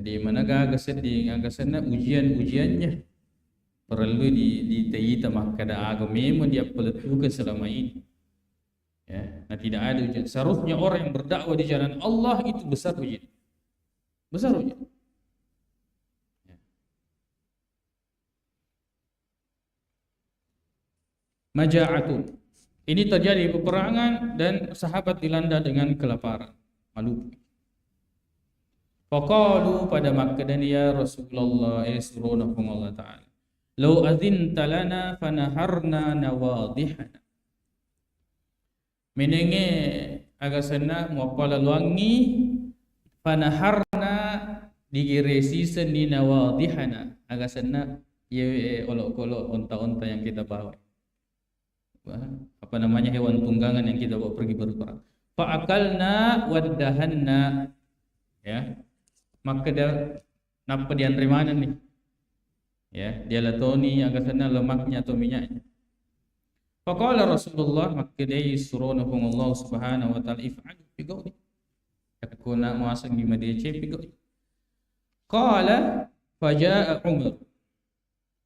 Jadi mana agak sedih, agak sana ujiannya perlu ditaita maka ada agama memang dia peletukan selama ini. Ya, nah tidak ada ujian. Seharusnya orang yang berdakwah di jalan Allah itu besar ujian. Besar ujian. Ya. Maja'atun. Ini terjadi peperangan dan sahabat dilanda dengan kelaparan. Malu. Faqalu pada maka dan ya Rasulullah yasrunahum Allah Ta'ala. Lau adzinta lana fanaharna nawadihana. Menenge agasana muapala luangi fanaharna digiresi seni nawadihana agasana ye olok-olok onta-onta yang kita bawa. Apa namanya hewan tunggangan yang kita bawa pergi berperang. Fa akalna wadahanna, ya. Maka dia napa di antara mana nih? Ya, dia latoni agasana lemaknya atau minyaknya. Faqala Rasulullah maka dia yusrunahum Allah Subhanahu wa taala if'al biqawli. Yakuna muasang di Madinah biqawli. Qala faja'a Umar.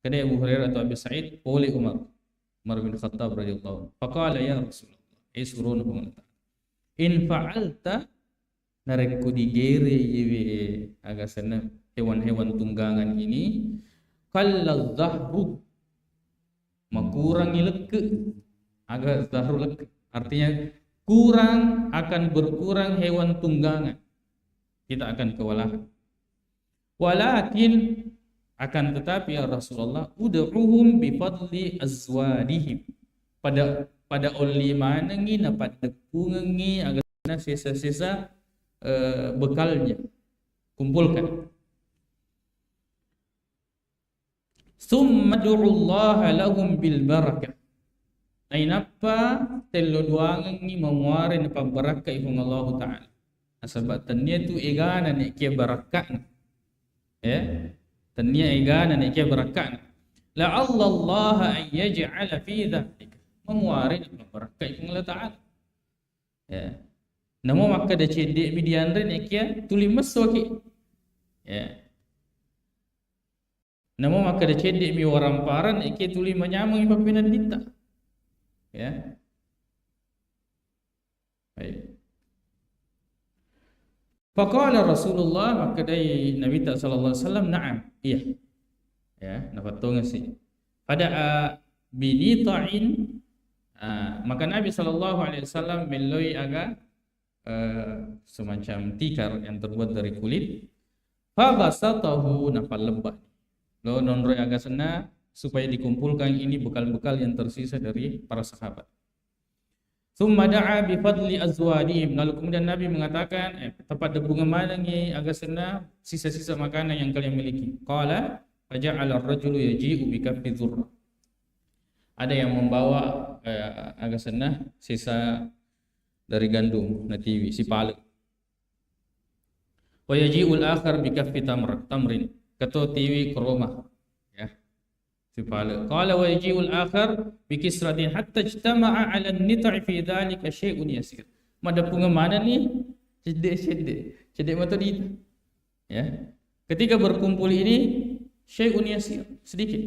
Kada Abu Hurairah atau Abu Sa'id oleh Umar bin Khattab radhiyallahu anhu. Faqala ya Rasulullah yusrunahum Allah. In fa'alta narekku digere yewe agasana hewan-hewan tunggangan ini kallal dhahru makurangi leke agak zahru leke artinya kurang akan berkurang hewan tunggangan kita akan kewalahan walakin akan tetapi ya Rasulullah ud'uhum bi fadli azwadihim pada oli manangi dapat depungi agak sisa-sisa bekalnya kumpulkan. Summa du'ullaha lahum bil barakah. Ainapa telo duangi memuari napa barakah ibn Allah Ta'ala. Sebab tanya tu egana ni kia barakah. Ya. Tanya egana ni kia barakah. La'alla Allah an yaj'ala fi dhalik. Memuari napa barakah ibn Allah Ta'ala. Ya. Namo maka da cedek bidianre ni kia tuli maswaki. Ya. Namo maka da cedek mi waramparan iki tuli menyamang ipapinan dita. Ya. Baik. Faqala Rasulullah maka dai Nabi sallallahu alaihi wasallam na'am. Iya. Ya, nafatungan sih. Pada binita'in maka Nabi sallallahu alaihi wasallam meloi aga semacam tikar yang terbuat dari kulit. Fa basatahu nafal lebah. Lo nonroi agasana supaya dikumpulkan ini bekal-bekal yang tersisa dari para sahabat. Tsumma da'a bi fadli azwadihim. Lalu kemudian Nabi mengatakan tepat depungan mana ni agasana sisa-sisa makanan yang kalian miliki. Qala faja'ala ar-rajulu yaji'u bi kaffi dzurrah. Ada yang membawa agasana sisa dari gandum natiwi si pale. Wa yaji'ul akhar bi kaffi tamrin. Ketua tiwi ke rumah ya si pala qala wa yaji'ul akhar bi kisratin hatta ijtama'a 'ala an-nita' fi dhalika syai'un yasir. Madapung mana ni cedek mata di ya ketika berkumpul ini syai'un yasir sedikit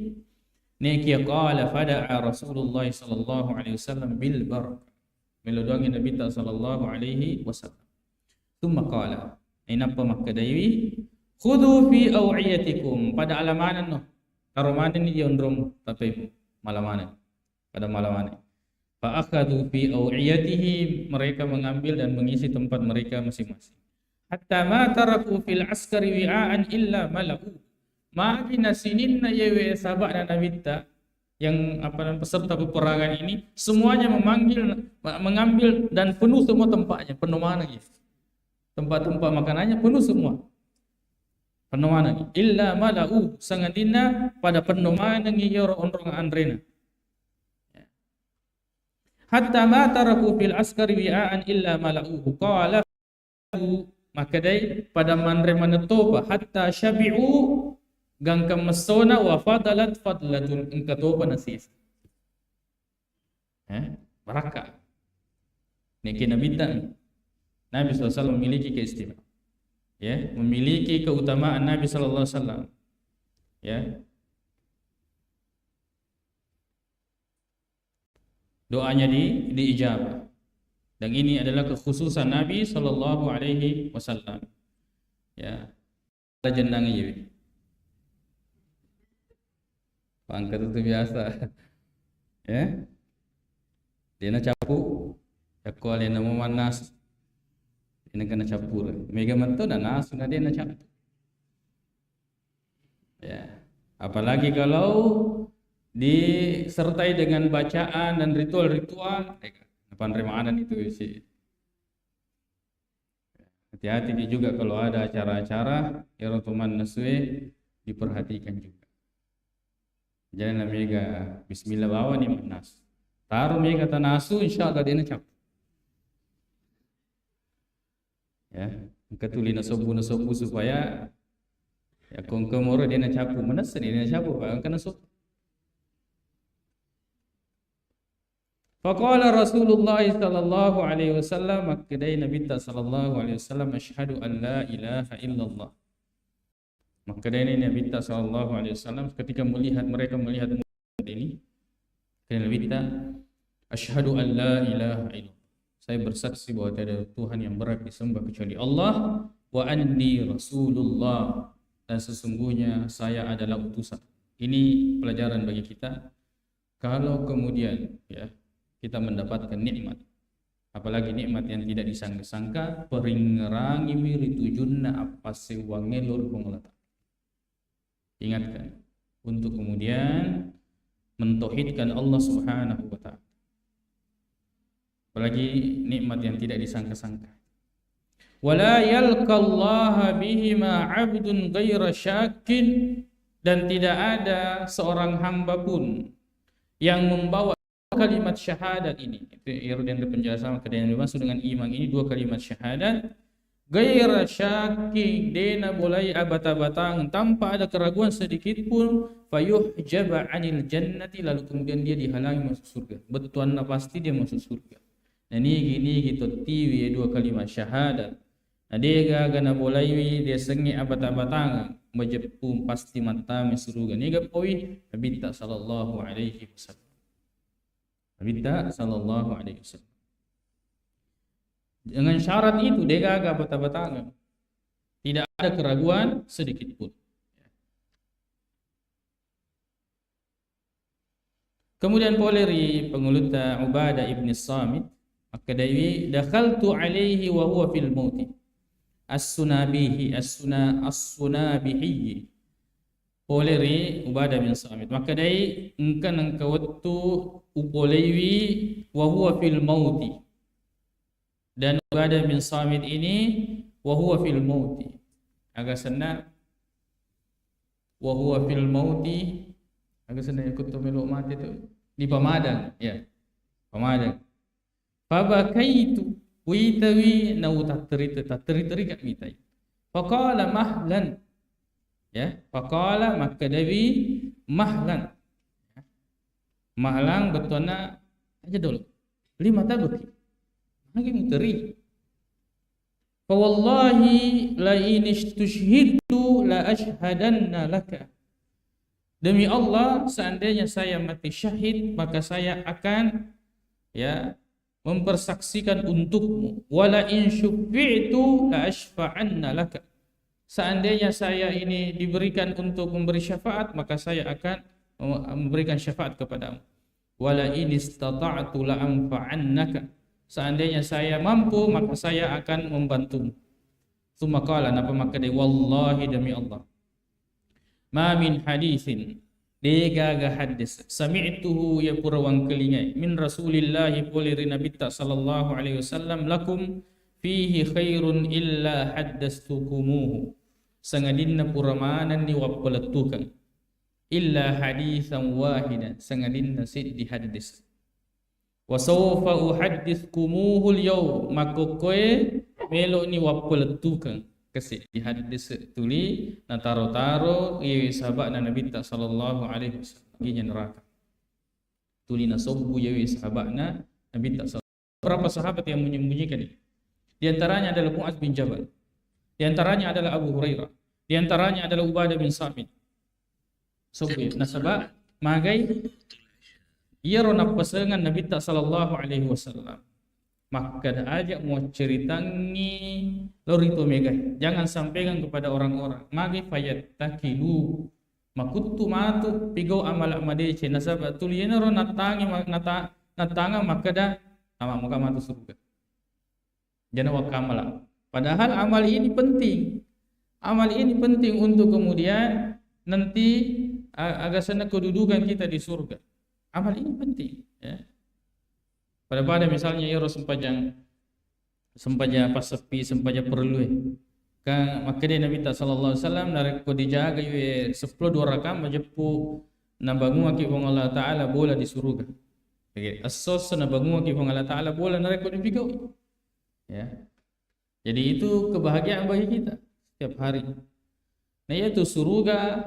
ni kia qala fada'a Rasulullah sallallahu alaihi wasallam bil barakah melodoangi Nabi sallallahu alaihi wasallam thumma qala inapa makadaiwi khudhu fi aw'iyatikum pada alamanan no karomanan ni yondrom tapi malamanan pada malamanan fa akhadhu fi aw'iyatihim mereka mengambil dan mengisi tempat mereka masing-masing hatta ma taraku fil askari wi'an illa malahu ma'ina sininna yewe sahabat dan nabita yang peserta peperangan ini semuanya mengambil dan penuh semua tempatnya penuh mana gitu tempat-tempat makanannya penuh semua penuh mana illa malau sangadina pada penuh mana ngiyor onrong andrena hatta ma taraku fil askari wi'an illa malau qala maka dai pada manre manetoba hatta syabi'u gangkam masona wa fadalat fadlatun engkatoba nasis barakah niki Nabi SAW memiliki keistimewaan ya, memiliki keutamaan Nabi sallallahu alaihi wasallam, ya. Doanya diijabah. Dan ini adalah kekhususan Nabi sallallahu alaihi wasallam. Ya. Ada jenang ieu. Pangkat itu biasa. Ya. Dia nak capu. Yakwa dia nak memanas. Dia nak kena capur. Mega mantu dan nas na dia nak capu. Ya. Apalagi kalau disertai dengan bacaan dan ritual-ritual, apa remanan itu sih. Hati-hati juga kalau ada acara-acara yang teman naswe diperhatikan juga. Jangan mega bismillah bawa ni manas. Taruh mega tanasu insyaallah dia nak cap. Ya, ketuli nasobu supaya ya kongkomoro dia nak capu manas dia nak capu Pak kan nasub. Faqala Rasulullah sallallahu alaihi wasallam, makadai Nabi sallallahu alaihi wasallam, asyhadu an la ilaha illallah. Makadai Nabi sallallahu alaihi wasallam ketika mereka melihat ini, Nabi asyhadu an la ilaha illallah. Saya bersaksi bahwa tiada Tuhan yang berhak disembah kecuali Allah, wa anni Rasulullah, dan sesungguhnya saya adalah utusan. Ini pelajaran bagi kita. Kalau kemudian ya kita mendapatkan nikmat, apalagi nikmat yang tidak disangka-sangka, peringerangi miri tujunna apa sewangelur pengelata. Ingatkan untuk kemudian mentauhidkan Allah Subhanahu wa taala. Apalagi nikmat yang tidak disangka-sangka. Wala yalqallaha bihima 'abdun ghaira syakin, dan tidak ada seorang hamba pun yang membawa kalimat syahadat ini. Itu irdan penjelasan yang dimaksud dengan iman ini, dua kalimat syahadat. Ghaira syakin, dena boleh abata-batang tanpa ada keraguan sedikit pun, fayuhjaba 'anil jannati, lalu kemudian dia dihalangi masuk surga. Betuan pasti dia masuk surga. Nah ini gini gitu tiwi dua kalimat syahadat. Nah dia gana boleh dia sengi abata-batang majepum pasti mata surga. Ni gapoi Nabi sallallahu alaihi wasallam. Nabi sallallahu alaihi wasallam. Dengan syarat itu dia gagah bata-batangan. Tidak ada keraguan sedikit pun. Kemudian poleri penguluta Ubadah ibn Samit, maka Dawi dakhaltu alaihi wa huwa fil mauti. As-Sunabihi as-Sunabihi. Poleri Ubadah bin Samit. Maka dai engkan engkawattu upolewi wa huwa fil mauti. Dan Ubadah bin Samit ini wa huwa fil mauti. Agak senang wa huwa fil mauti. Agak senang ikut meluk mati tu di Pamadang, ya. Pamadang. Fabakaitu witawi nau taterita kat mitai. Faqala mahlan. Ya, faqala maka Nabi mahlan. Mahlang betulna aja dulu. Lima tabuki. Lagi muteri. Fa wallahi la in istushhidtu la ashhadanna laka. Demi Allah, seandainya saya mati syahid, maka saya akan ya mempersaksikan untukmu. Wala in syufi'tu la ashfa'anna laka. Seandainya saya ini diberikan untuk memberi syafaat, maka saya akan memberikan syafaat kepadamu. Wala in istata'tu la anfa'annaka. Seandainya saya mampu, maka saya akan membantumu. Tsumma qala, napa maka dia wallahi demi Allah. Ma min haditsin degaga hadis sami'tuhu ya purawang kelingai min Rasulillahi poliri Nabi sallallahu alaihi wasallam lakum fihi khairun illa haddastukumuhu. Sangadinna puramanan ni wappaletukan illa haditsan wahidan, sangadinna sid di hadis. Wa sawfa uhadditskumuhu al-yawm, maka koe melok ni wappaletukan kasih di hadis tuli na taro-taro ieu sahabat Nabi sallallahu alaihi wasallam ginya neraka. Tuli na sobu ieu sahabatna Nabi sallallahu. Berapa sahabat yang menyembunyikan ini? Di antaranya adalah Muaz bin Jabal. Di antaranya adalah Abu Hurairah. Di antaranya adalah Ubadah bin Samit. Sobi nasaba magai ia rona pasangan Nabi tak sallallahu alaihi wasallam. Maka dah ajak mau ceritangi lori to megai. Jangan sampaikan kepada orang-orang. Magai fayat takilu makutu matu pigau amal amade nasaba tuliyana rona natangi natanga maka dah ama muka matu surga. Jangan wakamala. Padahal amal ini penting. Amal ini penting untuk kemudian nanti agar sana kedudukan kita di surga. Amal ini penting. Ya. Pada misalnya ya sempajang pas sepi sempaja perlu. Kan maka dia Nabi sallallahu alaihi wasallam narek ko dijaga 10 2 rakam majepu na bangun aki wong Allah taala bola di surga. Okay. Asos na bangun aki wong Allah taala bola narek ko dibigau. Ya. Jadi itu kebahagiaan bagi kita setiap hari. Nah yaitu surga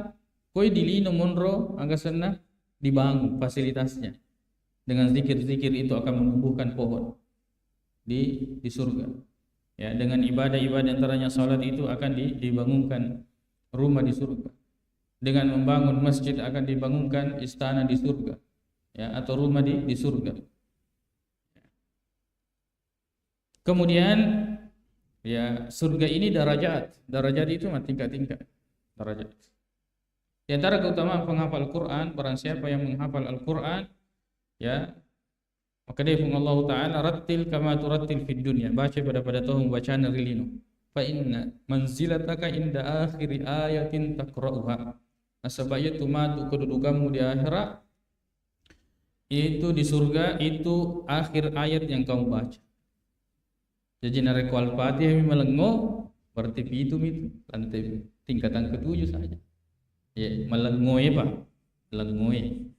koi dilino monro angga sana dibangun fasilitasnya. Dengan zikir-zikir itu akan menumbuhkan pohon di surga. Ya, dengan ibadah-ibadah antaranya salat itu akan dibangunkan rumah di surga. Dengan membangun masjid akan dibangunkan istana di surga. Ya, atau rumah di surga. Kemudian ya surga ini darajat. Darajat itu tingkat-tingkat. Darajat. Di antara keutamaan penghafal Al-Quran, barang siapa yang menghafal Al-Quran, ya, maka dia firman Allah Ta'ala, rattil kama turattil fid dunya. Baca pada tahun bacaan rilino. Fa inna manzilataka inda akhiri ayatin taqra'uha. Asabaya tumatu kedudukanmu di akhirat, itu di surga, itu akhir ayat yang kamu baca. Jadi nareko Al-Fatihah melengo, berarti itu lantai tingkatan ke-7 saja. Ya, melengoe Pak, melengoe.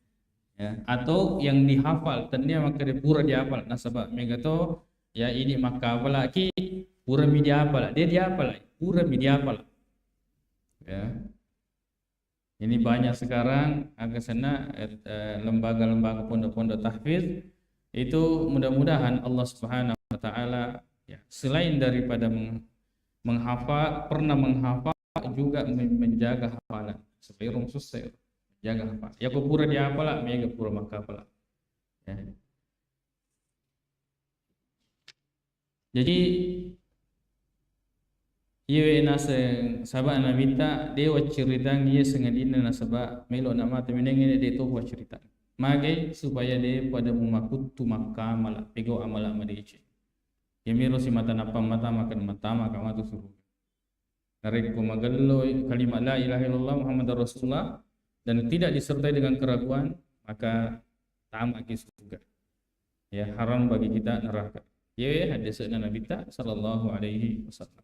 Ya, atau yang dihafal, tadinya maka dia pura dihafal. Nasabah megato, ya ini maka apalagi pura mi dihafal, dia dihafal, pura mi dihafal. Ya, ini banyak sekarang agak sana lembaga-lembaga pondok-pondok tahfiz itu mudah-mudahan Allah Subhanahu Wa Taala ya, selain daripada menghafal, pernah menghafal juga menjaga hafalan. Supaya orang susah jaga apa? Ya ko pura dia apalah, mega pura maka apalah. Ya. Jadi ieu nase sabak nabita dewa ceritang ieu sengadina nasaba melo nama temenenge de to wa cerita. Magai supaya de pada memakutu maka mala pego amala madice. Yamiro si mata napa mata makan mata maka matu suruh. Narek ko magallo kalimat la ilaha illallah Muhammadar Rasulullah dan tidak disertai dengan keraguan, maka tamat ke surga. Ya, haram bagi kita neraka. Ya, hadis Nabi sallallahu alaihi wasallam.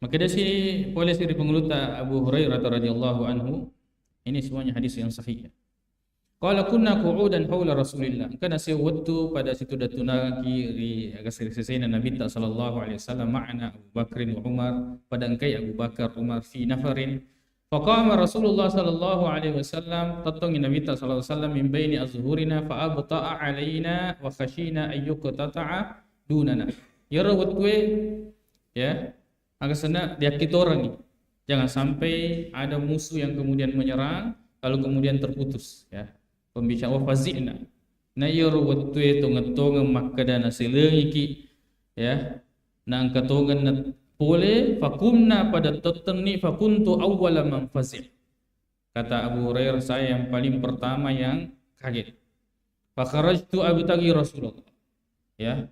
Maka dari sini polisi dari pengeluta Abu Hurairah radhiyallahu anhu, ini semuanya hadis yang sahih. Qala kunna qu'udan haula Rasulillah. Kana sewaktu pada situ datuna kiri agak sesena Nabi sallallahu alaihi wasallam ma'ana Abu Bakr wa Umar, pada engkai Abu Bakar Umar fi nafarin. Faqama Rasulullah sallallahu alaihi wasallam tatongi Nabi sallallahu alaihi wasallam min baini azhurina fa abta'a alaina wa khashina ayyuqtata'a dunana. Ya rawatwe ya agak sana dia kita orang ni. Jangan sampai ada musuh yang kemudian menyerang lalu kemudian terputus ya. Pembicara wafazina na yoro wattu itu ngatonga makada na silengiki ya na angkatongan na pole fakumna pada totenni fakuntu awwala man fazi'. Kata Abu Hurairah, saya yang paling pertama yang kaget. Fa kharajtu abtaghi Rasulullah ya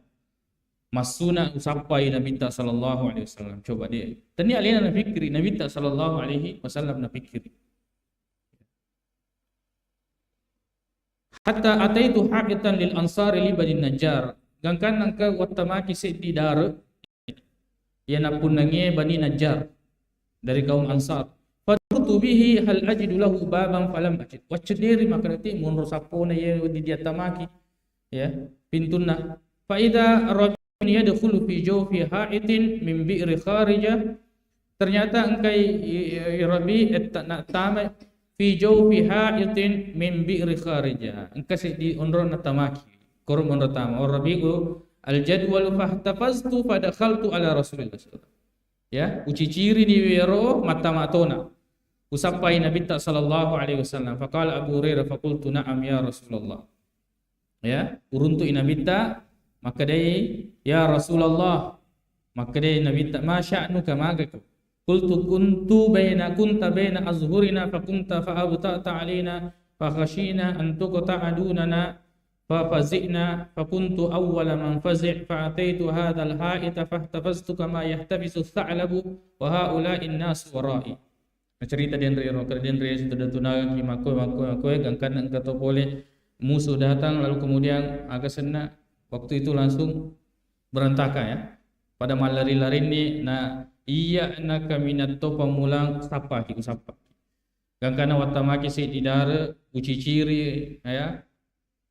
masuna usapai Nabi sallallahu alaihi wasallam. Coba dia tani alina na fikri Nabi sallallahu alaihi wasallam na fikri. Hatta ataitu haqitan lil ansari li Bani Najjar. Gangkan nangka watamaki di dar ya napun nange Bani Najjar dari kaum Ansar. Fadrutu bihi hal ajidu lahu baban falam ajid. Wacederi makanati munro sapona ye di dia tamaki ya pintuna. Fa idza rajulun yadkhulu fi jawfi ha'itin min bi'ri kharijah. Ternyata engkai rabi tama fi jawfi ha'itin min bi'ri kharijah. Engkasi di onron tamaki korum onron tama orabigo al-jadwal fahtafaztu fadakhaltu ala Rasulillah sallallahu alaihi wasallam. Ya, uci ciri ni wero mata matona. Usapai Nabi sallallahu alaihi wasallam. Faqala Abu Hurairah faqultu na'am ya Rasulullah. Ya, uruntu Nabi maka dai ya Rasulullah. Maka dai Nabi ma sya'nuka magaku. Qultu kunta baina azhurina fakunta fa'abta'ta alaina fakhashina an tuqta'a dunana fafazina fakuntu awwala man fazi' fa'ataitu hadzal ha'ita fahtafaztu kama yahtafizu ath-tha'labu wa ha'ula'i an-nas wara'i. Cerita den rero kerden rero sudah tunang ki mako gangkan engkau boleh musuh datang lalu kemudian agak sena waktu itu langsung berantakan ya. Pada malari-lari ni na iya na kami nato pamulang sapa ki usapa. Gangkana watamaki si didara uci ciri ya.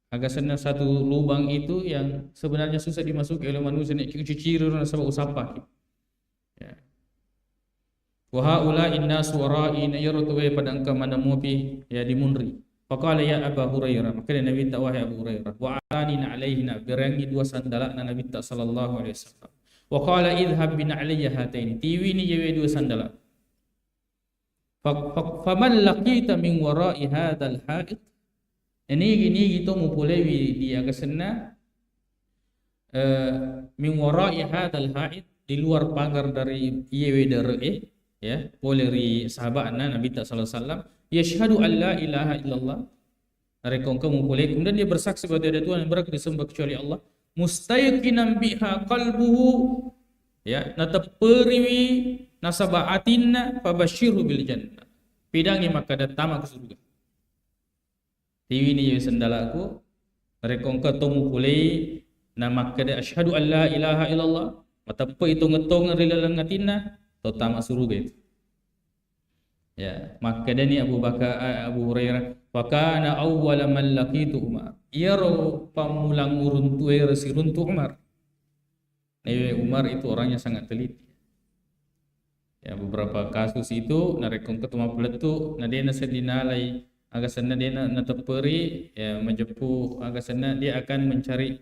Agak sena satu lubang itu yang sebenarnya susah dimasuki oleh manusia ni uci ciri na sebab usapa ki. Ya. Wa haula innas wara'i yartuwe pada engkau mana mupi ya di munri. Faqala ya Abu Hurairah, maka Nabi tak wahai Abu Hurairah, wa alina alaihina berangi dua sandalana Nabi tak sallallahu alaihi wasallam. Wa qala idhhab bin alayya hataini, tiwi ni jewe dua sandala. Faman laqita min wara'i hadzal ha'id, ini gini gitu mupolewi di agasena min wara'i hadzal ha'id, di luar pagar dari yewe dere ya, poleri sahabatna Nabi sallallahu alaihi wasallam, yashhadu an la ilaha illallah, rekong kamu boleh, kemudian dia bersaksi bahwa tiada Tuhan yang berhak disembah kecuali Allah, mustayqinan biha qalbuhu, ya, nataperiwi nasabaatinna fabashirhu bil jannah, pidangi maka datang ke surga. Tiwi ni sendalaku, rekong ketemu boleh, nama kada asyhadu an la ilaha illallah, matape itu ngetong rilalangatinna tamak surga itu. Ya, maka dani Abu Hurairah, fakana awwala man laqitu Umar. Iro pamulang uruntu resiruntu Umar. Umar itu orangnya sangat teliti. Ya, beberapa kasus itu narekong ketemu peletu, nadena sedinalai agak sana dia nak teperi ya menjepu agak sana dia akan mencari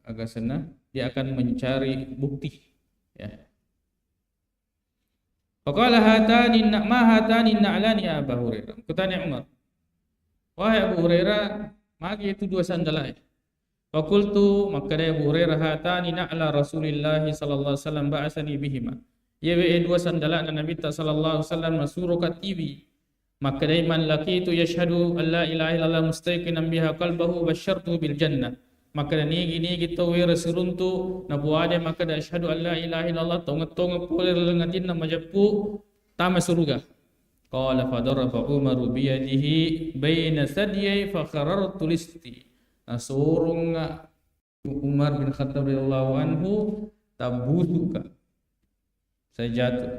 agak sana dia akan mencari bukti. Ya. Faqala hatani na'lani ya Abu Hurairah. Kutanya Umar, wahai Abu Hurairah, magi itu dua sandal. Faqultu, maka dia Abu Hurairah, hatani na'la Rasulillah sallallahu alaihi wasallam ba'asani bihima. Ya dua sandal Nabi sallallahu alaihi wasallam masuruh kat TV. Maka dia man laqitu yashhadu an la ilaha illallah mustayqinan biha qalbahu basyartu bil jannah. Maka ni gini kita wira seruntu na buade maka da asyhadu an la ilaha illallah tong poler lengatin na majapu tama surga. Qala fadaraba Umar bi yadihi baina sadyai fa kharartu listi. Nasurung Umar bin Khattab radhiyallahu anhu tabusuka. Saya jatuh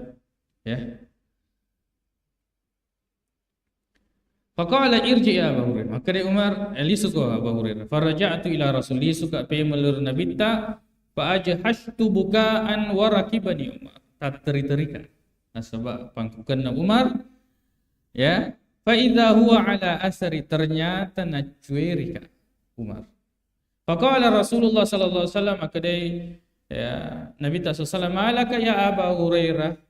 ya. Faqala irji ya Abu Hurairah. Maka dia Umar suka Abu Hurairah. Faraja'tu ila Rasulih suka pe melur Nabi ta fa ajhashtu bukaan wa rakibani Umar. Tak teri-terikan. Nasaba pangkukan Umar ya. Fa idza huwa ala asari, ternyata nacuerika Umar. Faqala Rasulullah sallallahu alaihi wasallam, maka dia ya Nabi sallallahu alaihi wasallam, malaka ya Abu Hurairah.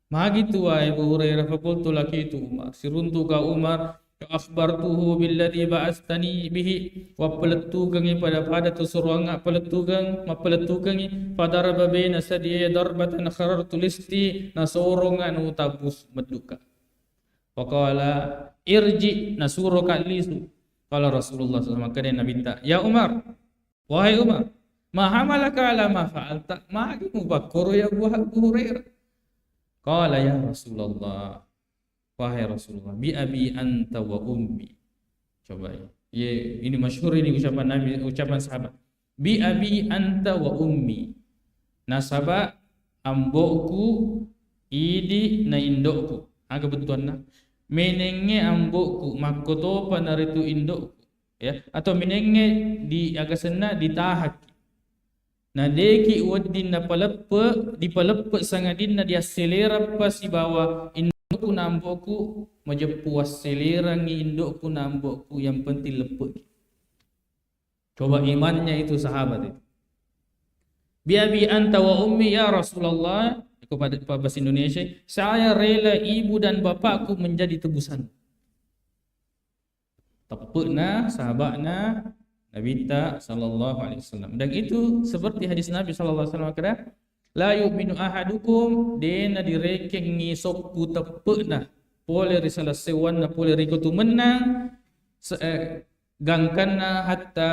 Magitu wa Abu Hurairah, faqultu laqitu Umar, siruntu ka Umar, akhbartuhu billadhi ba'astani bihi, wa peletugangi pada tu suruanga peletugang mapeletugangi fadaraba baina sadiya darbatan kharartu listi, nasorongan utabus meduka. Faqala irji nasuruka lisu. Qala Rasulullah sallallahu alaihi wasallam, maka Nabi minta, ya Umar, wahai Umar, ma hamalaka ala ma fa'alta, ma agimu bakuru ya Abu Hurairah. Qala ya Rasulullah, wahai Rasulullah, bi abi anta wa ummi. Coba ya, ini masyhur ini ucapan Nabi, ucapan sahabat. Bi abi anta wa ummi. Nasaba ambokku idi na indokku. Aga betuan na. Menenge ambokku makoto panaritu indokku. Ya, atau menenge di agasena ditahak. Na deki wadin na paleppe di paleppe sangadin na dia selera pasi bawa indokku namboku majepu selera ngi indokku namboku yang penting lepe. Coba imannya itu sahabat itu. Bi abi anta wa ummi ya Rasulullah, kepada bahasa Indonesia, saya rela ibu dan bapakku menjadi tebusan. Tepukna sahabatna Nabi ta sallallahu alaihi wasallam. Dan itu seperti hadis Nabi sallallahu alaihi wasallam kata, la yu'minu ahadukum dena direkeng ngisopku tepukna pole risalah sewana pole rikutu menang gangkanna hatta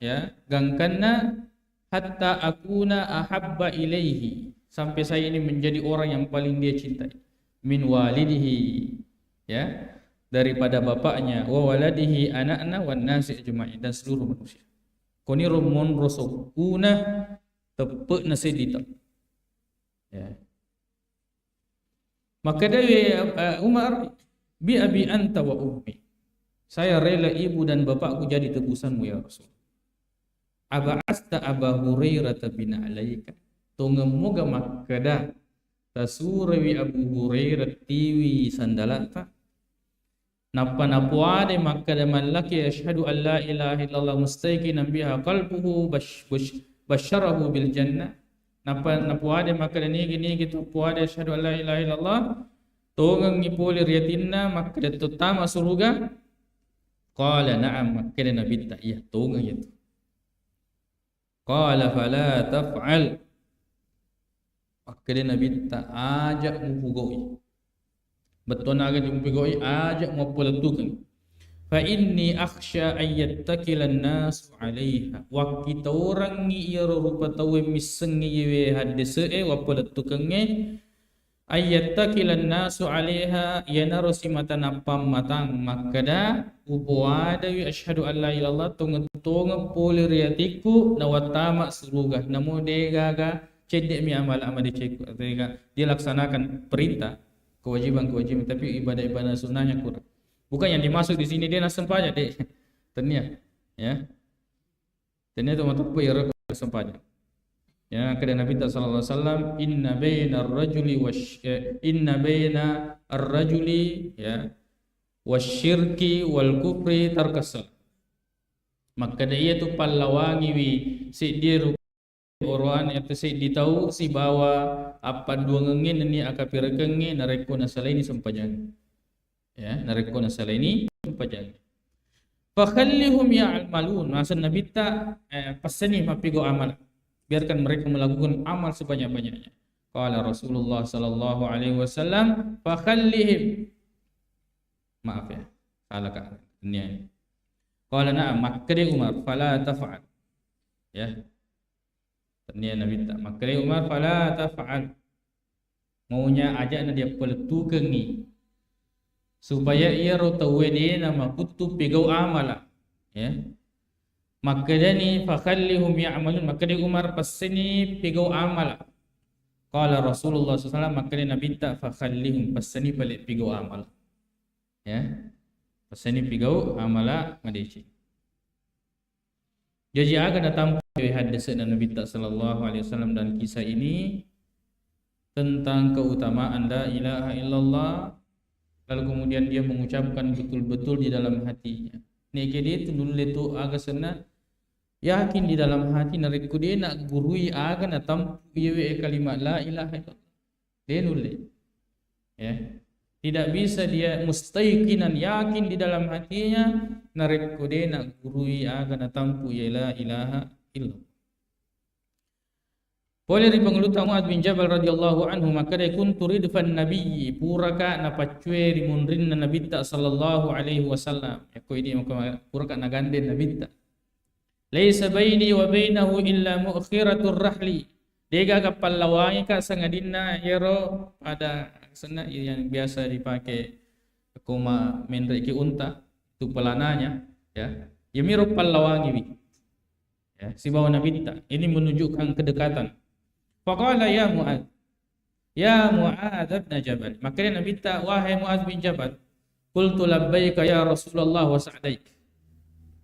ya gangkanna hatta akuna ahabba ilaihi, sampai saya ini menjadi orang yang paling dia cintai, min walidihi, ya, daripada bapaknya, wa waladihi, anakna, wan nasi ajma'in, dan seluruh manusia. Koni rumon rosokuna tepuk nasidita. Ya. Maka dari Umar, bi abi anta wa ummi, saya rela ibu dan bapakku jadi tebusanmu ya Rasul. Aba'asta Aba Hurairah bin alaika, tungemoga makada tasurawi Abu Hurairah tiwi sandalata napa napuade makada malaki asyhadu an la ilaha illallah mustaiqinan biha qalbuhu basyarahu bil jannah. Napa napuade makada nigi gitu puade asyhadu an la ilaha illallah tongeng ngipoli riyatinna makada tutama surga. Qala na'am, makada nabi ta iya tongeng itu. Qala fala taf'al, makada nabi ta ajak mupugoi, betul naga mupugoi ajak mupulatukan. Fa inni akhsha ayyattakilan nasu 'alaiha, wa kita orang ni iro rupa tawe misengi yewe hadise wapulatukange ayyattakilan nasu 'alaiha yanarusi mata napam matang makada ubuada wi asyhadu an la ilallah tunga poli riyatiku nawatama surga namo degaga cedek mi amal di ceku dia laksanakan perintah kewajiban tapi ibadah sunnahnya kurang. Bukan yang dimasuk di sini dia nasempaja deh. Ternyata ya. Ternyata mata puira nasempaja. Ya, kata Nabi sallallahu alaihi wasallam, inna baina ar-rajuli ya wasyirki wal kufri tarkasal. Maka dia tu pallawangi wi si dia orang itu si ditau si bawa apa dua ngengin ni akapirakengi nareko nasalaini sampajang. Ya, nareko nasalaini sampajang. Fakhallihum ya'malun. Maksud Nabi ta pasani mapigo amal. Biarkan mereka melakukan amal sebanyak-banyaknya. Qala Rasulullah sallallahu alaihi wasallam, fakhallihim. Maaf ya, salah kak. Ini. Qala na'am, maka dia Umar, fala taf'al. Ya. Ini Nabi tak. Maka dia Umar, fala taf'al. Maunya ajakna dia peletukan ni supaya ia rotawe dia nama kutub pegau amala. Ya. Maka dia ni fakhallihum ya'malun, maka dia Umar pasani pegau amala. Qala Rasulullah sallallahu alaihi wasallam, maka dia Nabi tak fakhallihum pasani balik pegau amala. Ya, pasani pigau amala ngadici. Jadi akan datang hadis dan Nabi sallallahu alaihi wasallam dan kisah ini tentang keutamaan la ilaha illallah, lalu kemudian dia mengucapkan betul-betul di dalam hatinya. Neke dia tu dulu itu agak senang yakin di dalam hati nariku dia nak gurui akan datang yewe kalimat la ilaha illallah. Dia nulis. Ya. Tidak bisa dia mustaiqinan yakin di dalam hatinya nareko dia nak gurui akan tampu la ilaha illallah. Boleh di pengelutan Mu'adz bin Jabal radhiyallahu anhu maka dia kuntu ridfan nabiyyi puraka na pacue di munrin na nabi ta sallallahu alaihi wasallam. Aku ini puraka na ganden nabi ta. Laisa baini wa bainahu illa mu'khiratur rahli. Dega kapal lawangi ka sangadina yero pada sana yang biasa dipakai kuma menreki unta itu pelananya ya. Yamiru pallawangi wi. Ya, si bawa Nabi ta. Ini menunjukkan kedekatan. Faqala ya Mu'adz. Ya Mu'adz bin Jabal. Maka Nabi ta wahai Mu'adz bin Jabal. Qultu labbaika ya Rasulullah wa sa'daik.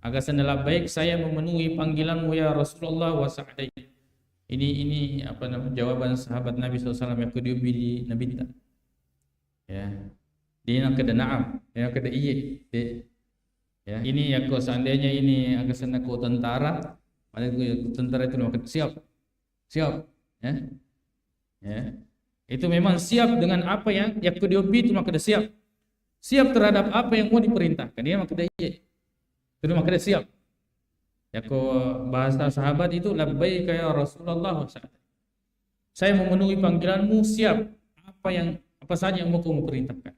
Agak sana labbaik saya memenuhi panggilanmu ya Rasulullah wa sa'daik. Ini apa nama jawaban sahabat Nabi SAW yang kedua di Nabi ta. Ya, dia nak kena na'am, dia nak kena iya. Ya, ini ya kok seandainya ini agak sana ko tentara, pada tentara itu maka siap, siap, ya, ya. Itu memang siap dengan apa yang kediobi itu maka dia siap, siap terhadap apa yang mau diperintahkan dia maka dia iya, itu maka dia siap. Ya kok bahasa sahabat itu labbaika ya Rasulullah, saya memenuhi panggilanmu, siap apa saja yang mau kamu perintahkan.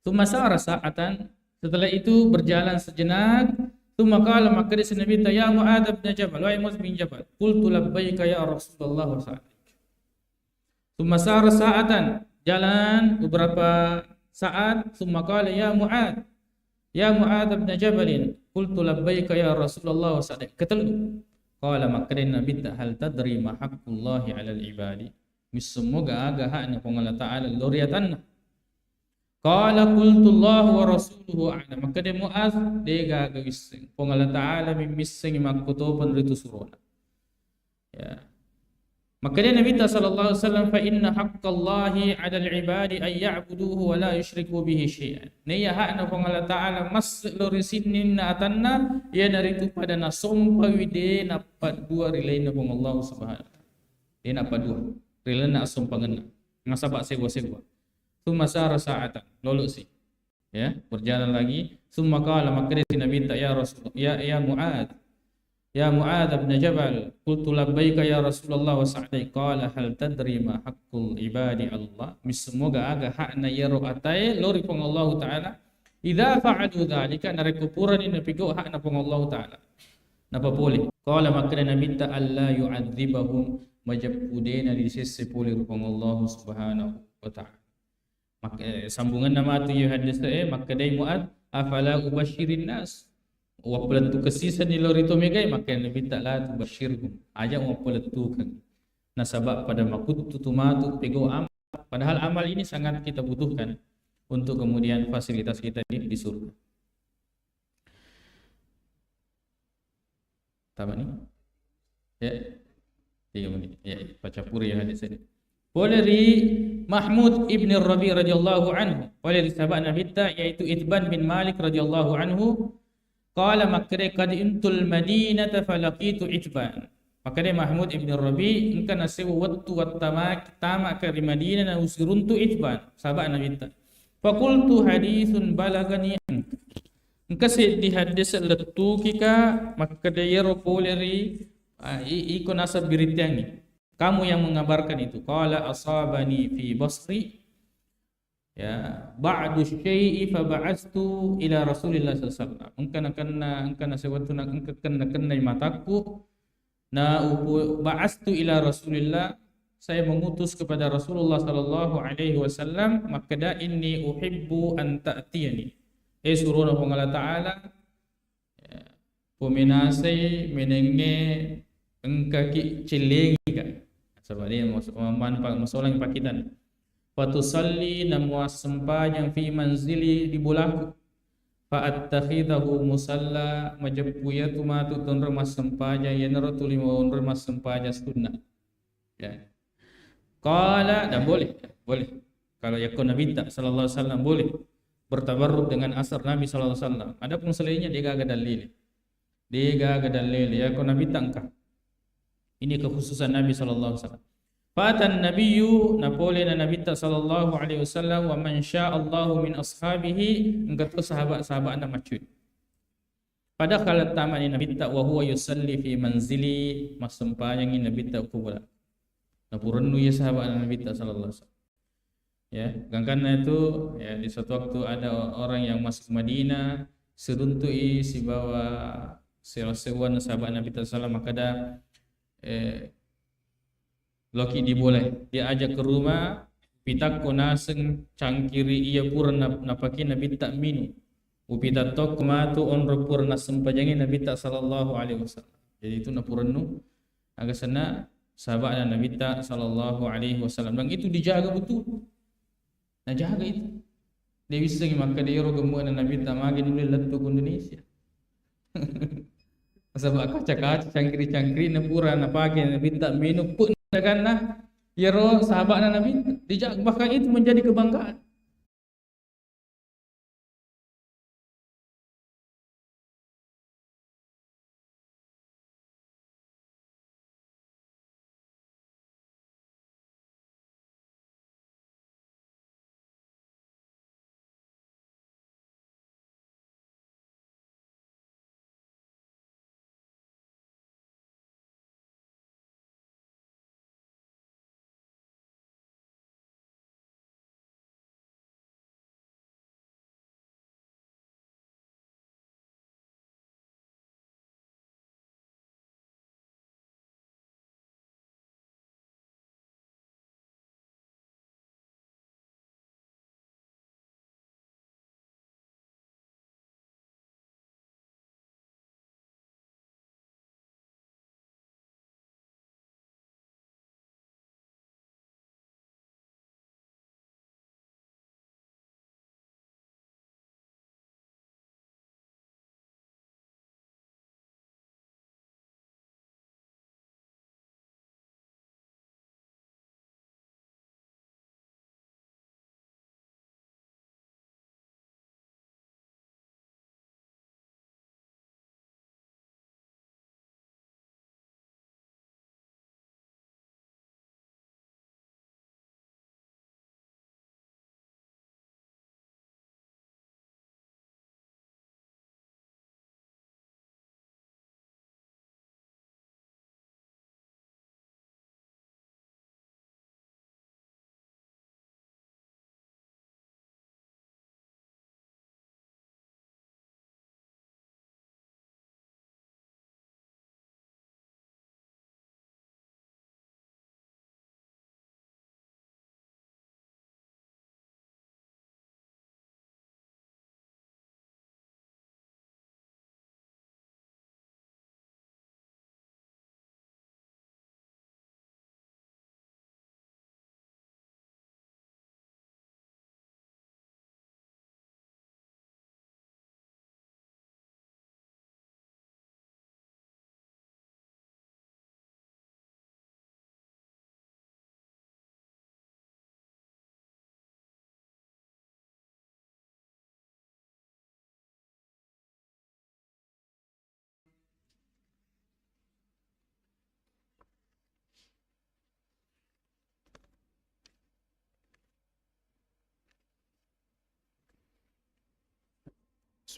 Tsumma sara sa'atan, setelah itu berjalan sejenak, tsumma qala, maka dia Nabi ya Mu'adz bin Jabal, wahai Mu'adz bin Jabal, qultu labbaika ya Rasulullah wa sa'adik. Tsumma sara sa'atan, jalan beberapa saat, tsumma qala ya Mu'adz bin Jabal, qultu labbaika ya Rasulullah wa sa'adik. Ketelu. Qala maka dia Nabi hal tadri ma haqqullahi 'alal ibadi. Semoga aga haknya Allah Ta'ala loriatanna. Qala qultu Allah wa rasuluhu a'lam. Maka dia Mu'adz dia gaga wising Allah Ta'ala mimising makutopan ritu surona. Ya. Maka dia Nabi sallallahu alaihi wasallam fa inna haqqallahi 'alal ibadi ay ya'buduhu wa la yusyriku bihi syai'an. Nia hakna Allah Ta'ala mas lorisinin na atanna ya naritu pada nasompa wide napat dua rilaina Allah subhanahu. Dia napat dua rilaina asompangan ngasabak sewa-sewa. Tsumma sara sa'atan, lalu sih. Ya, berjalan lagi. Tsumma qala, maka dia Nabi ya Rasul, ya Mu'adz. Ya Mu'adz bin Jabal, qultu labbaika ya Rasulullah wa sa'dai. Qala hal tadri ma haqqul ibadi Allah. Semoga aga hakna yaro atai lori pong Allah Ta'ala. Idza fa'alu dzalika narekupuran ini pigo hakna pong Allah Ta'ala. Napa boleh? Qala maka Nabi ta alla yu'adzibahum majapudena di sisi poli pong Allah Subhanahu wa Ta'ala. Maka sambungan nama tu ya hadis maka dai Mu'adz afala ubashirin nas wa pelatu kesisan di lori to megai maka Nabi taklah tu bashirhum aja wa pelatu kan nasabak pada makut tutumatu pego amal, padahal amal ini sangat kita butuhkan untuk kemudian fasilitas kita di surga. Tamat ni ya 3 menit ya baca puri ya hadis ini. Boleh dari Mahmud ibn Rabi radhiyallahu anhu, boleh dari sahabat Nabi yaitu Itban bin Malik radhiyallahu anhu, qala makre qad intul madinata falaqitu Itban. Maka dia Mahmud ibn Rabi engkan asewu wattu wattama ke Madinah na usiruntu Itban, sahabat Nabi ta. Faqultu hadithun balagani engkase di hadis letu kika maka dia ro poleri ikon asab biritangi. Kamu yang mengabarkan itu. Qala asabani fi basri ya ba'du syai'i fa ba'astu ila Rasulillah sallallahu alaihi wasallam. Engkana sewatu engkana mataku na ba'astu ila Rasulillah, saya mengutus kepada Rasulullah sallallahu alaihi wasallam, maka da inni uhibbu an ta'tiyani. Suruna Allah Ta'ala peminasai menenge engkaki cilengi kan. Sebab dia masalah yang pakitan. Fatusalli namuas sempajang fi manzili di bulaku. Fa'attakhidahu musalla majapuyatu matu ton remas sempajang yanratu lima remas sempajang sunnah. Ya. Qala dan boleh. Kalau yakun Nabi sallallahu alaihi wasallam boleh bertabarruk dengan asar Nabi sallallahu alaihi wasallam. Adapun selainnya dia gak ada dalil. Yakun Nabi tangkah. Ini kekhususan Nabi sallallahu alaihi wasallam. Fatan nabiyyu napole na Nabi sallallahu alaihi wasallam wa man sya'allahu min ashabihi engkau sahabat-sahabat anda macut. Pada kala taman Nabi ta wa huwa yusalli fi manzili masempayang Nabi ta kubura. Napurunnu ya sahabat Nabi sallallahu alaihi wasallam. Ya, gangkana itu ya di suatu waktu ada orang yang masuk Madinah seruntui si bawa sewan sahabat Nabi sallallahu alaihi wasallam maka ada Loki diboleh dia ajak ke rumah pitak konaseng cangkiri ia purna napaki Nabi tak minu upita tok matu on purna sempajangi Nabi tak sallallahu alaihi wasallam. Jadi itu napurnu agak sana sahabat Nabi tak sallallahu alaihi wasallam dan itu dijaga betul. Nah jaga itu dia bisa maka dia ro gemuan Nabi tak magi dulu letuk Indonesia. Sebab kaca-kaca cangkiri-cangkiri napura napake Nabi tak minum pun karena ya roh sahabat Nabi dijak bahkan itu menjadi kebanggaan.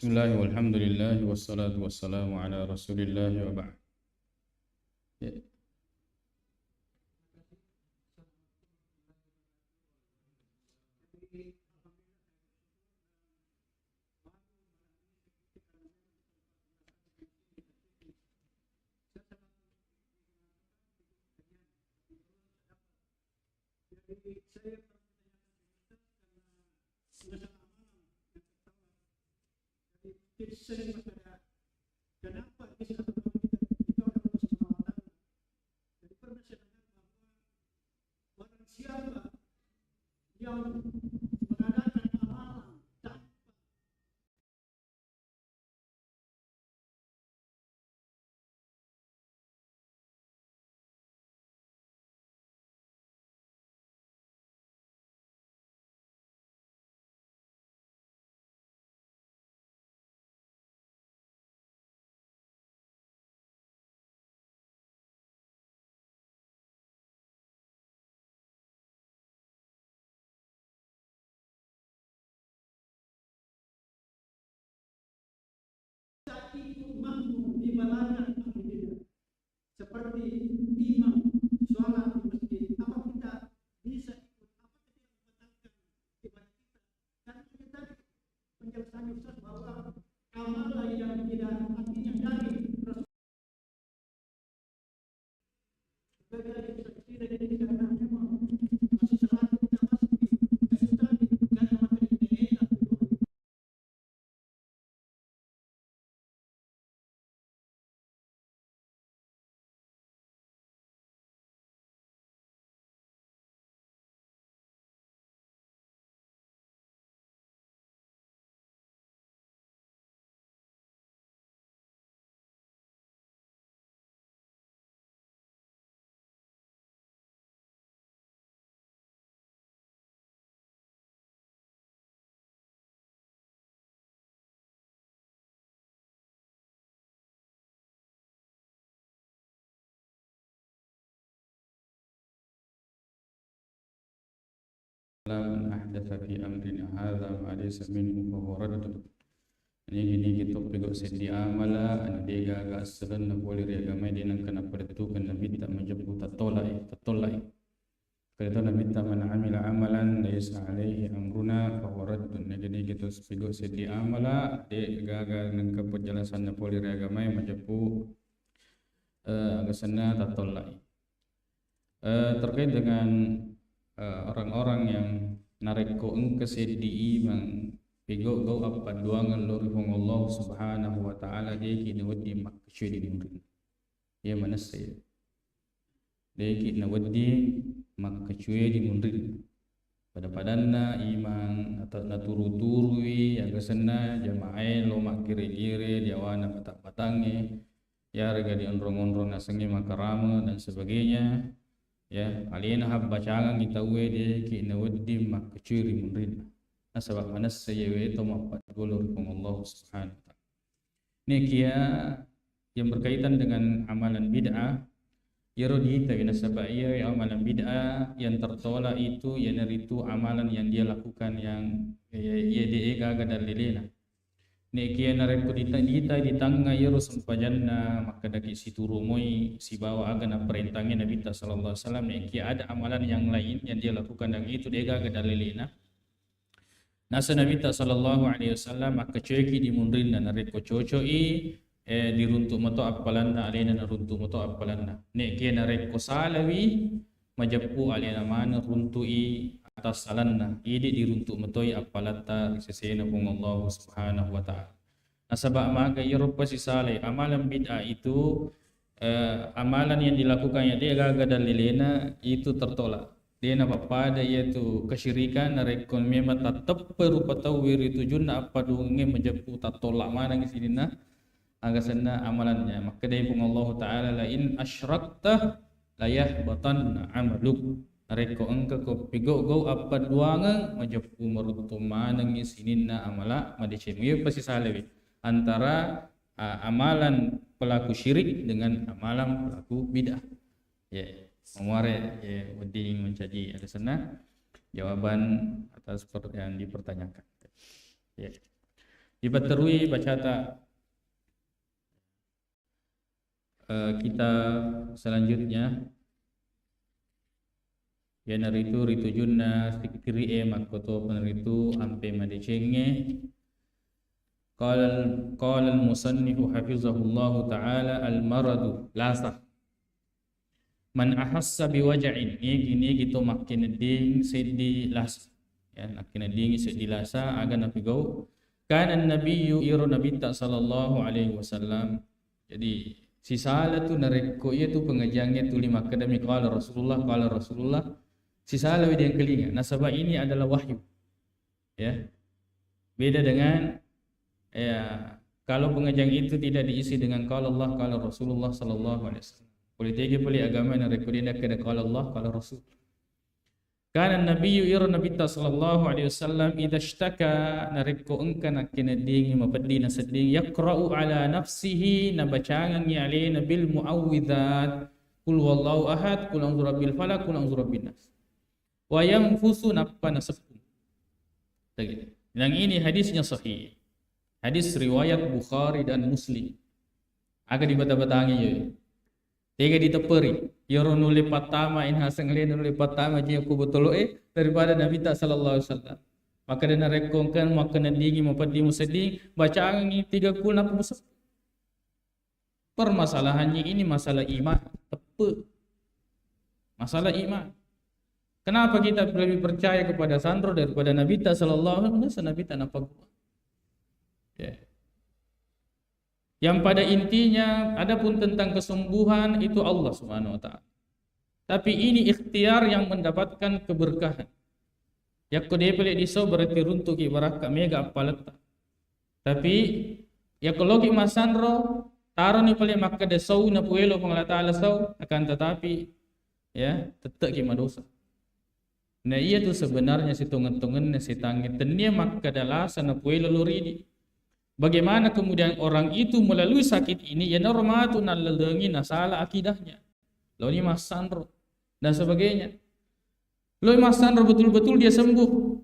Bismillah walhamdulillah wassalatu wassalamu ala rasulillah wa ba'd. Ya. Sering kepada kenapa bisa kita orang Muslim jadi pernah saya dengar bahwa barang siapa yang mengadakan amalan tanpa itu mampu dibalangkan atau tidak seperti imam sholat di masjid apa kita bisa ikut apa tidak membatalkan ibadah kita karena kita penjelasan Ustaz bahwa amalan yang tidak artinya dari Rasul sebagai dari karena memang masih salah kita masih tadi karena materi data Man ahdatha fi amrina hadza ma laysa minhu fa huwa radd. Ini gini gitu pegok sendi amala an dega ga aslan na boleh rega mai dinan kana pertu kan nabi tak menjemput tatolai. Kalau nabi tak man amila amalan laysa alaihi amruna fa huwa radd. Ini gini gitu pegok sendi amala dega ga nan ka perjalanan na boleh rega mai menjemput agasana tatolai. Terkait dengan orang-orang yang nareko engke sedii mang pego go apa duangan lor Allah subhanahu wa ta'ala dia ki nawadi maksudi murid ya manas saya dia ki nawadi maksudi murid pada padanna iman atau naturu-turui agasana jamaah lo makire-kire diawana batang-batange ya rega di onrong-onrong nasengi makarama dan sebagainya. Ya, alina habba cangang kita de ki na waddi makcuri munrid. Nasabak manas saya itu mapat golor pun Allah Subhanahu wa taala. Ini kia yang berkaitan dengan amalan bid'ah. Ya rodita ina sabaya amalan bid'ah yang tertolak itu yang itu amalan yang dia lakukan yang ya dia gaga dalilena. Ni kia nareko di tangga yero sempajanna maka daki situ rumoi si bawa agana perintahnya Nabi sallallahu alaihi wasallam ni kia ada amalan yang lain yang dia lakukan dan itu dia gaga dalilina. Nasa Nabi sallallahu alaihi wasallam maka cueki di mundrin dan nareko cocoi diruntuk mato apalanna alena naruntuk mato apalanna. Ni kia nareko salawi majapu alena mana runtui atas salanna ini diruntuk metoi apalata sesena pun Allah Subhanahu wa taala. Nasabak maka Eropa si saleh amalan bid'ah itu amalan yang dilakukannya dia gagal dalilena itu tertolak. Dia nama pada yaitu kesyirikan rekon memang tetap perlu patawir itu junna apa dunge menjapu tertolak mana di sini nah agasana amalannya maka dia pun Allah taala la in asyrakta la yahbatanna amaluk. Reko engka ko pigo go apa duangan majapu marutu manang isininna amala madicemi pasti salewi antara amalan pelaku syirik dengan amalan pelaku bid'ah. Ya, memuare ya wedi mencaji ada sana jawaban atas yang dipertanyakan. Ya. Dibaterui baca tak kita selanjutnya ya naritu ritu junna sikiri makoto peneritu ampe madecenge qala al-musannifu hafizahullahu ta'ala al-maradu lasa man ahassa biwaja'in ini gitu makin ding sedi las ya makin ding sedi lasa aga napigau kana an-nabiyyu iru nabi sallallahu alaihi wasallam. Jadi si salah tu nareko ia tu pengejangnya tu lima akademi qala Rasulullah si salah yang kelinga nasabah ini adalah wahyu ya beda dengan ya kalau pengejang itu tidak diisi dengan qala Allah qala Rasulullah sallallahu alaihi wasallam. Politik boleh agama nareko dia kena qala Allah qala Rasul. Kana nabiyyu ira nabi sallallahu alaihi wasallam idza ishtaka nariko engkana kena dingi mabdi naseding yaqra'u ala nafsihi nabacangan ya alaina bil muawwidzat qul wallahu ahad qul a'udzu birabbil falaq qul a'udzu birabbin nas wa yanfusu nafana sepu. Yang ini hadisnya sahih. Hadis riwayat Bukhari dan Muslim. Agak dibata-batangi ya. Tiga diteperi. Yoro nuli patama in hasang le nuli patama je aku betul daripada Nabi tak sallallahu alaihi wasallam. Maka dia rekongkan maka nandingi mapadi museding baca ini tiga kul napa besar. Permasalahannya ini masalah iman, tepe. Masalah iman. Kenapa kita lebih percaya kepada Sandro daripada Nabi tak sallallahu alaihi wasallam? Nabi tak nampak. Ya. Yang pada intinya adapun tentang kesembuhan itu Allah Subhanahu wa taala. Tapi ini ikhtiar yang mendapatkan keberkahan. Ya kode pelek diso berarti runtuk ibarat mega apalata. Tapi ya kalau ki masandro taruh ni pelek maka de sau na puelo pang Allah taala sau akan tetapi ya tetap ki madosa. Nah ia tu sebenarnya situngan-tungan si tangit tenia maka dalah sana puelo luridi. Bagaimana kemudian orang itu melalui sakit ini ya normatun nalalengi nasalah akidahnya. Lalu ini Mas Sandro dan sebagainya. Lalu Mas Sandro betul-betul dia sembuh.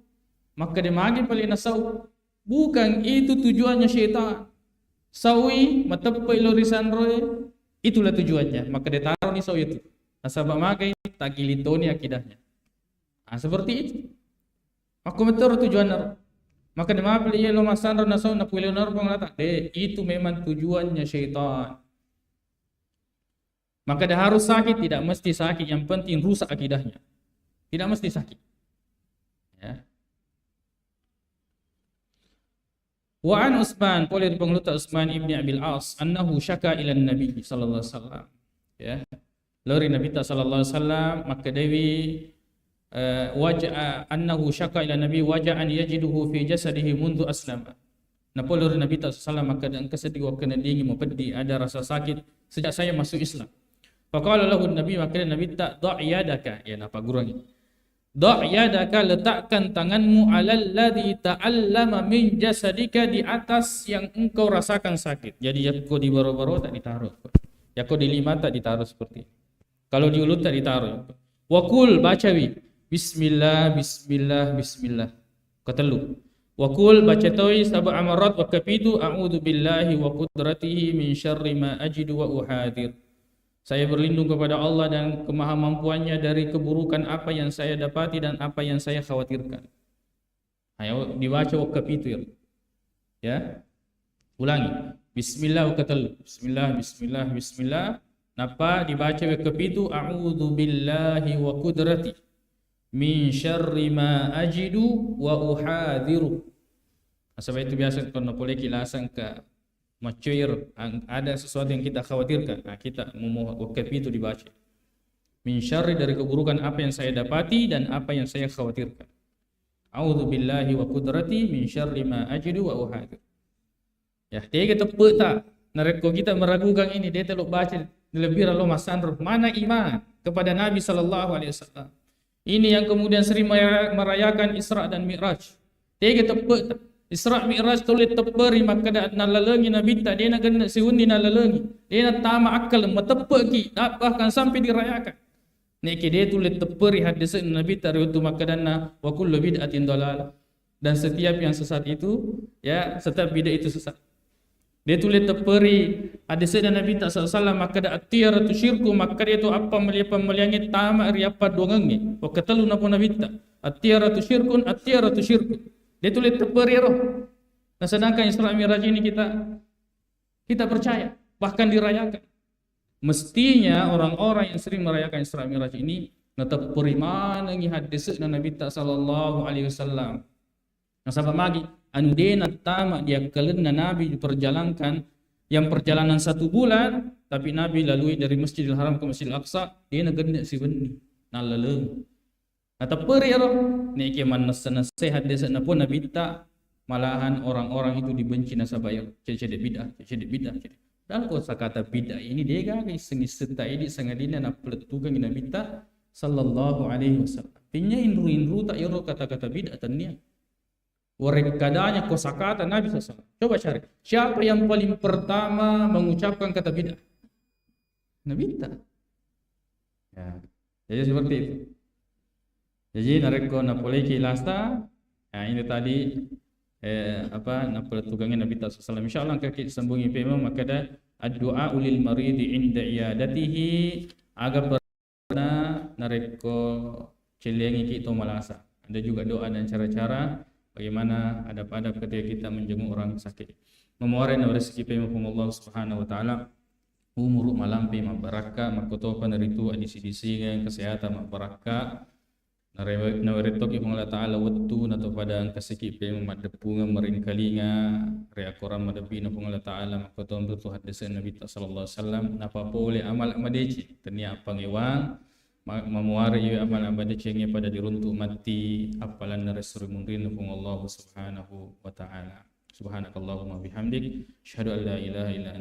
Maka dia magi paling nasau. Bukan itu tujuannya syaitan. Sawi matepai lori Sandro itulah tujuannya. Maka dia taruh ni sawi itu. Nasabah magai tak gilitoni akidahnya. Nah, seperti itu. Aku betul tujuan. Maka dia maaf dia lo masan nasau nak pilih nor penglata. Itu memang tujuannya syaitan. Maka dia harus sakit, tidak mesti sakit. Yang penting rusak akidahnya. Tidak mesti sakit. Ya. Wa an Utsman, boleh dipengluta Utsman ibni Abil As, annahu syaka ila Nabi sallallahu alaihi wasallam. Ya. Lori Nabi sallallahu alaihi wasallam maka dewi wajah annahu syaka ila nabi waja'an yajiduhu fi jasadihi mundu aslama. Napolur Nabi sallallahu maka dan kesediwa kena dingi mapedi ada rasa sakit sejak saya masuk Islam. Faqala lahu Nabi maka Nabi tak da' yadaka ya napa gurangi. Da' yadaka letakkan tanganmu alal ladzi ta'allama min jasadika di atas yang engkau rasakan sakit. Jadi yakko di baro-baro tak ditaruh. Yakko di lima tak ditaruh seperti. Kalau di ulut tak ditaruh. Wa qul bacawi Bismillah, bismillah, bismillah. Ketelu. Wa qul baca tawi sab'a marat wa kafitu a'udzu billahi wa qudratihi min syarri ma ajidu wa uhadir. Saya berlindung kepada Allah dan kemahamampuannya dari keburukan apa yang saya dapati dan apa yang saya khawatirkan. Ayo dibaca wa kafitu ya. Ya. Ulangi. Bismillah wa ketelu. Bismillah, bismillah, bismillah. Napa dibaca wa kafitu a'udzu billahi wa qudratihi min syarri ma ajidu wa uhadiru. Sebab itu biasa kalau boleh kilasan ke macuir ada sesuatu yang kita khawatirkan. Nah, kita wakaf itu dibaca. Min syarri dari keburukan apa yang saya dapati dan apa yang saya khawatirkan. A'udzu billahi wa qudrati min syarri ma ajidu wa uhadiru. Ya, dia tepuk tak. Nareko kita meragukan ini dia teluk baca lebih lalu masandro mana iman kepada Nabi sallallahu alaihi wasallam. Ini yang kemudian sering merayakan Isra dan Mi'raj. Dia tepuk Isra Mi'raj tulis teperi maka nalalengi Nabi tak dia nak kena siuni nalalengi. Dia nak tama akal metepuk ki bahkan sampai dirayakan. Neki dia tulis teperi hadis Nabi tak riwayat maka dana wa kullu bid'atin dalalah. Dan setiap yang sesat itu Ya, setiap bid'ah itu sesat. Dia tulis teperi hadis dan Nabi tak sallallahu maka da atiyaratu syirku maka dia tu apa melihat tamak ri apa dongangi. Wa katalu napa Nabi tak atiyaratu syirkun atiyaratu syirku. Dia tulis teperi roh. Nah, sedangkan Isra Mi'raj ini kita percaya, bahkan dirayakan. Mestinya orang-orang yang sering merayakan Isra Mi'raj ini tetap beriman dengan hadis dan Nabi sallallahu alaihi wasallam. Nah, sahabat magi anu dena tamak dia kelena Nabi diperjalankan yang perjalanan 1 bulan, tapi Nabi lalui dari Masjidil Haram ke Masjidil Aqsa dia nagendak si benih nalaleng. Atau periro ni ke nasihat desa pun Nabi tak malahan orang-orang itu dibenci nasabayar jadi bid'ah. Dalam kata bid'ah ini dia guys sengis serta ini sangadina na peletukan Nabi tak sallallahu alaihi wasallam. Artinya indru tak iro kata-kata bid'ah tania. Warek kadanya kosakata Nabi SAW. Coba cari siapa yang paling pertama mengucapkan kata bid'ah? Nabi tak. Ya, jadi seperti itu. Jadi nareko napoleki lasta. Ya, ini tadi napeletukannya Nabi SAW. InsyaAllah kita sambungi pemang maka ada ad-du'a ulil maridi inda iyadatihi agar pernah nareko celengi kita malasa. Ada juga doa dan cara-cara bagaimana adab-adab ketika kita menjenguk orang sakit. Memuarai na rezeki pemang Allah Subhanahu wa taala. Umur malampi mabaraka makotopan itu adisi-disi kesehatan mabaraka. Nawaretok ibang Allah Ta'ala wattu na to pada ang kasikip yung madapunga maringkalinga reakoran madapi na pong Allah Ta'ala makotom betul hadisan Nabi sallallahu alaihi wasallam napapole amal amadeci tania pangiwang mamuari yu amal amadeci yang pada diruntuk mati apalan na resuri mundrin na pong Allah Subhanahu wa Ta'ala. Subhanakallahumma bihamdik asyhadu an la ilaha illa